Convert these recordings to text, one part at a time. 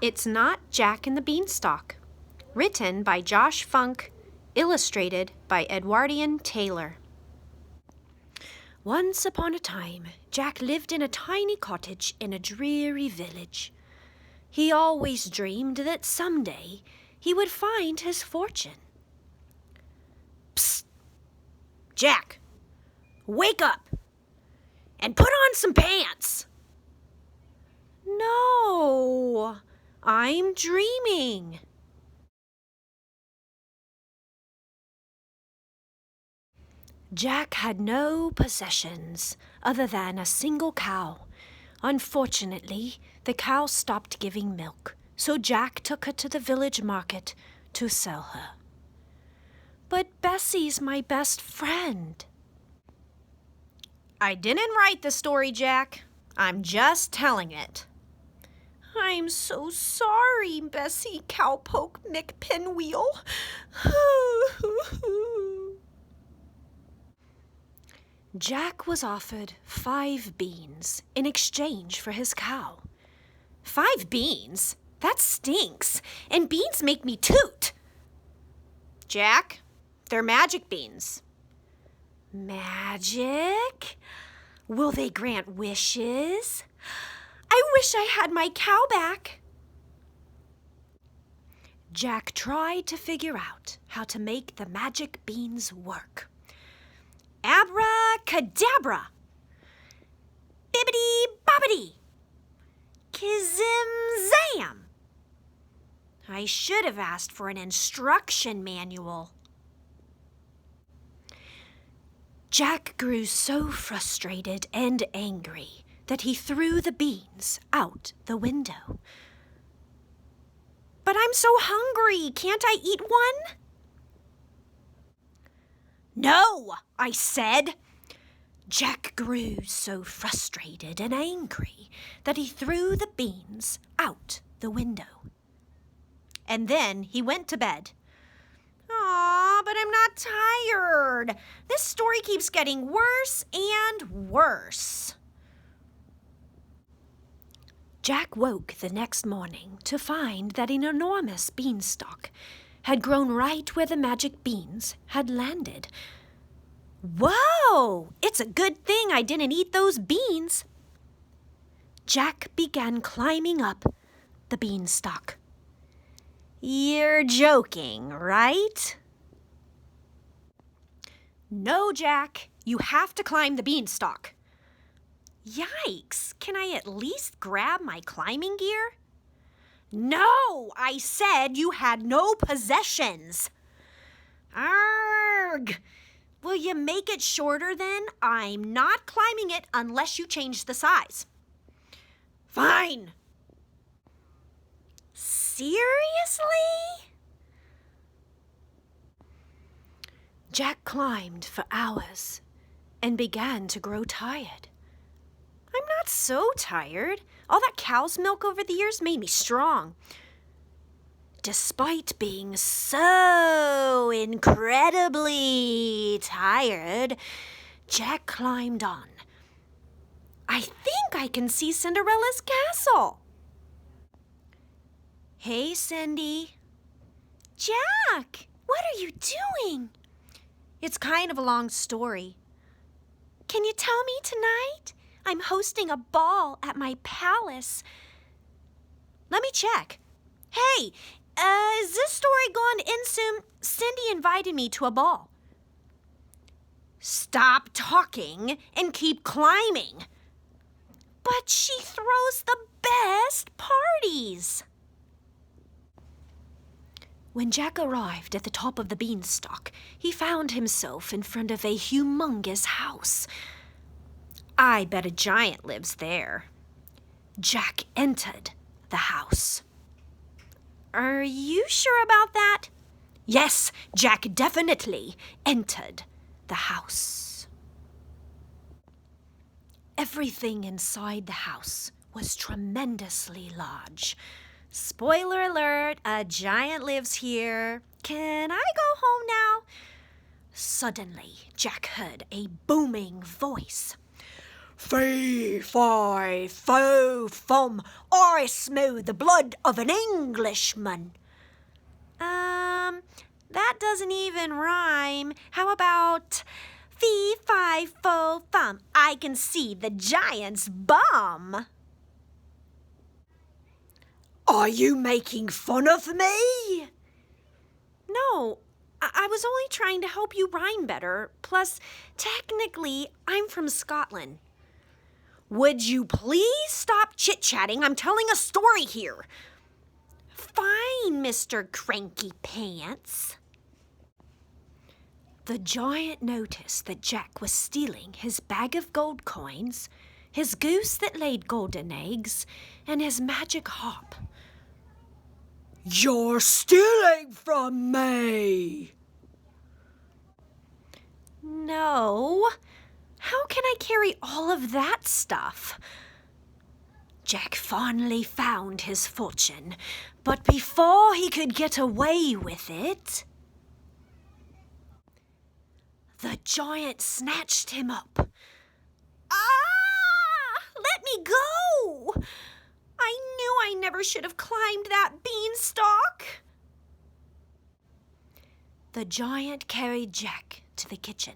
It's Not Jack and the Beanstalk. Written by Josh Funk. Illustrated by Edwardian Taylor. Once upon a time, Jack lived in a tiny cottage in a dreary village. He always dreamed that someday he would find his fortune. Psst! Jack, wake up and put on some pants. No, I'm dreaming. Jack had no possessions other than a single cow. Unfortunately, the cow stopped giving milk, so Jack took her to the village market to sell her. But Bessie's my best friend. I didn't write the story, Jack. I'm just telling it. I'm so sorry, Bessie Cowpoke McPinwheel. Jack was offered 5 beans in exchange for his cow. 5 beans? That stinks, and beans make me toot. Jack, they're magic beans. Magic? Will they grant wishes? I wish I had my cow back. Jack tried to figure out how to make the magic beans work. Abracadabra! Bibbidi-bobbidi! Kizim-zam! I should have asked for an instruction manual. Jack grew so frustrated and angry that he threw the beans out the window. But I'm so hungry, can't I eat one? No, I said. Jack grew so frustrated and angry that he threw the beans out the window. And then he went to bed. Aw, but I'm not tired. This story keeps getting worse and worse. Jack woke the next morning to find that an enormous beanstalk had grown right where the magic beans had landed. Whoa! It's a good thing I didn't eat those beans. Jack began climbing up the beanstalk. You're joking, right? No, Jack. You have to climb the beanstalk. Yikes! Can I at least grab my climbing gear? No! I said you had no possessions. Arrgh! Will you make it shorter then? I'm not climbing it unless you change the size. Fine. Seriously? Jack climbed for hours and began to grow tired. I'm not so tired. All that cow's milk over the years made me strong. Despite being so incredibly tired, Jack climbed on. I think I can see Cinderella's castle. Hey, Cindy. Jack, what are you doing? It's kind of a long story. Can you tell me tonight? I'm hosting a ball at my palace. Let me check. Hey, is this story going to end soon? Cindy invited me to a ball. Stop talking and keep climbing. But she throws the best parties. When Jack arrived at the top of the beanstalk, he found himself in front of a humongous house. I bet a giant lives there. Jack entered the house. Are you sure about that? Yes, Jack definitely entered the house. Everything inside the house was tremendously large. Spoiler alert, a giant lives here. Can I go home now? Suddenly, Jack heard a booming voice. Fee, fi, fo, fum, I smell the blood of an Englishman. That doesn't even rhyme. How about fee, fi, fo, fum, I can see the giant's bum? Are you making fun of me? No, I was only trying to help you rhyme better. Plus, technically, I'm from Scotland. Would you please stop chit-chatting? I'm telling a story here. Fine, Mr. Cranky Pants. The giant noticed that Jack was stealing his bag of gold coins, his goose that laid golden eggs, and his magic harp. You're stealing from me! No. How can I carry all of that stuff? Jack finally found his fortune, but before he could get away with it, the giant snatched him up. Ah! Let me go! I knew I never should have climbed that beanstalk. The giant carried Jack to the kitchen.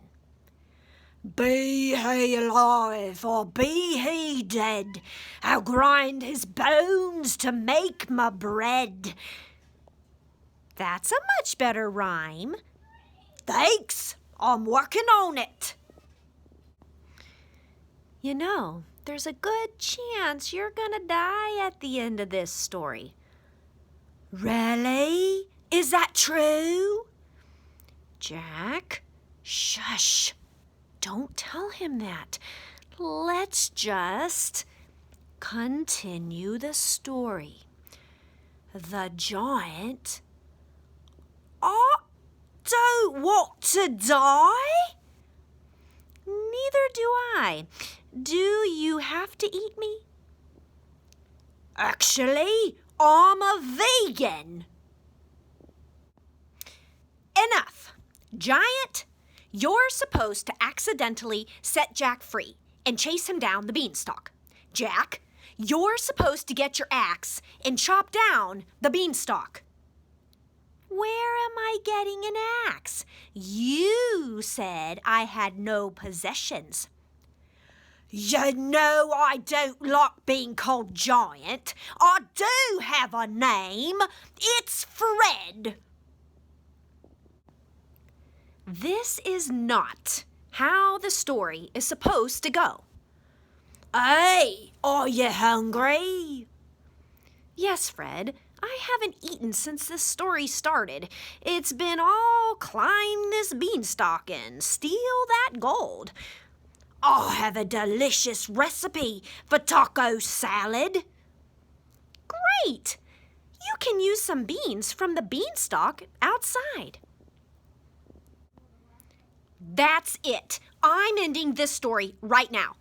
Be he alive or be he dead, I'll grind his bones to make my bread. That's a much better rhyme. Thanks, I'm working on it. You know, there's a good chance you're gonna die at the end of this story. Really? Is that true? Jack, shush. Don't tell him that. Let's just continue the story. The giant... I don't want to die. Neither do I. Do you have to eat me? Actually, I'm a vegan. Enough. Giant, you're supposed to accidentally set Jack free and chase him down the beanstalk. Jack, you're supposed to get your axe and chop down the beanstalk. Where am I getting an axe? You said I had no possessions. You know I don't like being called giant. I do have a name. It's Fred. This is not how the story is supposed to go. Hey, are you hungry? Yes, Fred. I haven't eaten since this story started. It's been all climb this beanstalk and steal that gold. I have a delicious recipe for taco salad. Great! You can use some beans from the beanstalk outside. That's it. I'm ending this story right now.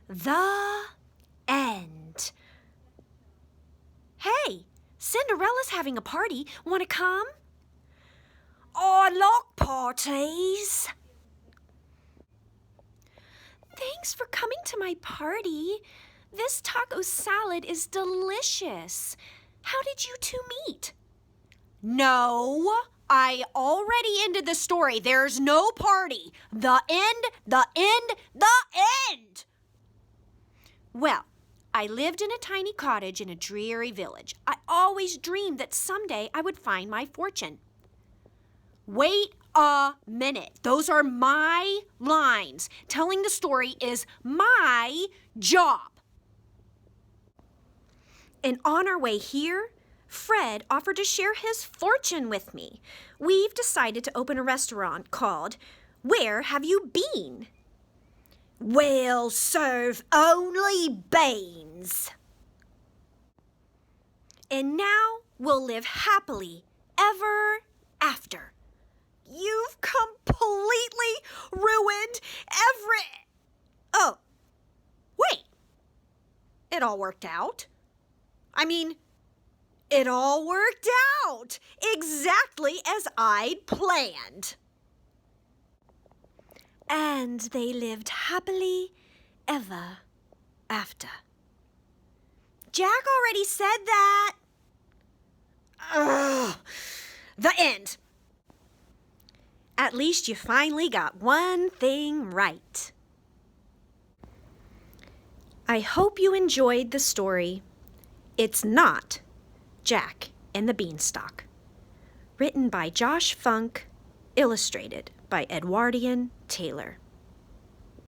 The end. Hey, Cinderella's having a party. Want to come? I like parties. Thanks for coming to my party. This taco salad is delicious. How did you two meet? No, I already ended the story. There's no party. The end, the end, the end. Well, I lived in a tiny cottage in a dreary village. I always dreamed that someday I would find my fortune. Wait a minute. Those are my lines. Telling the story is my job. And on our way here, Fred offered to share his fortune with me. We've decided to open a restaurant called Where Have You Been? We'll serve only beans. And now we'll live happily ever after. You've completely ruined Oh, wait. It all worked out. It all worked out exactly as I'd planned. And they lived happily ever after. Jack already said that. Ugh. The end. At least you finally got one thing right. I hope you enjoyed the story. It's not Jack and the Beanstalk. Written by Josh Funk, illustrated by Edwardian Taylor.